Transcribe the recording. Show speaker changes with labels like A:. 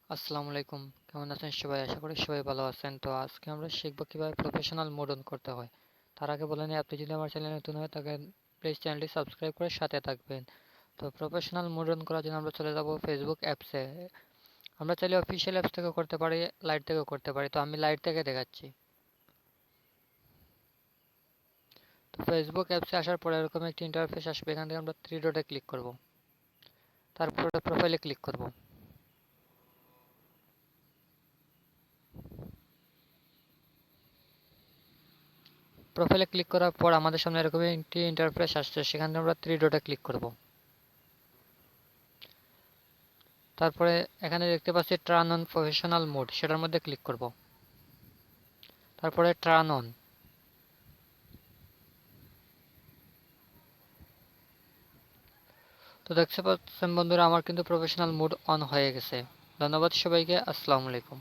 A: আসসালামু আলাইকুম। কেমন আছেন সবাই? আশা করি সবাই ভালো আছেন। তো আজকে আমরা শিখব কিভাবে প্রফেশনাল মোড অন করতে হয়। তার আগে বলে নিই, আপনি যদি আমার চ্যানেলে নতুন হয়ে থাকেন প্লিজ চ্যানেলটি সাবস্ক্রাইব করে সাথে থাকবেন। তো প্রফেশনাল মোড অন করার জন্য আমরা চলে যাব ফেসবুক অ্যাপসে। আমরা চাইলে অফিসিয়াল অ্যাপস থেকেও করতে পারি, লাইট থেকেও করতে পারি। তো আমি লাইট থেকে দেখাচ্ছি। তো ফেসবুক অ্যাপসে আসার পরে এরকম একটি ইন্টারফেস আসবে। এখান থেকে আমরা থ্রি ডটে ক্লিক করব। তারপরে প্রোফাইলে ক্লিক করব। প্রোফাইলে ক্লিক করার পর আমাদের সামনে এরকম একটি ইন্টারফেস আসছে। সেখান থেকে আমরা থ্রি ডটে ক্লিক করব। তারপরে এখানে দেখতে পাচ্ছি টার্ন অন প্রফেশনাল মোড, সেটার মধ্যে ক্লিক করব। তারপরে টার্ন অন। তো দেখতে পাচ্ছেন বন্ধুরা, আমার কিন্তু প্রফেশনাল মোড অন হয়ে গেছে। ধন্যবাদ সবাইকে। আসসালামু আলাইকুম।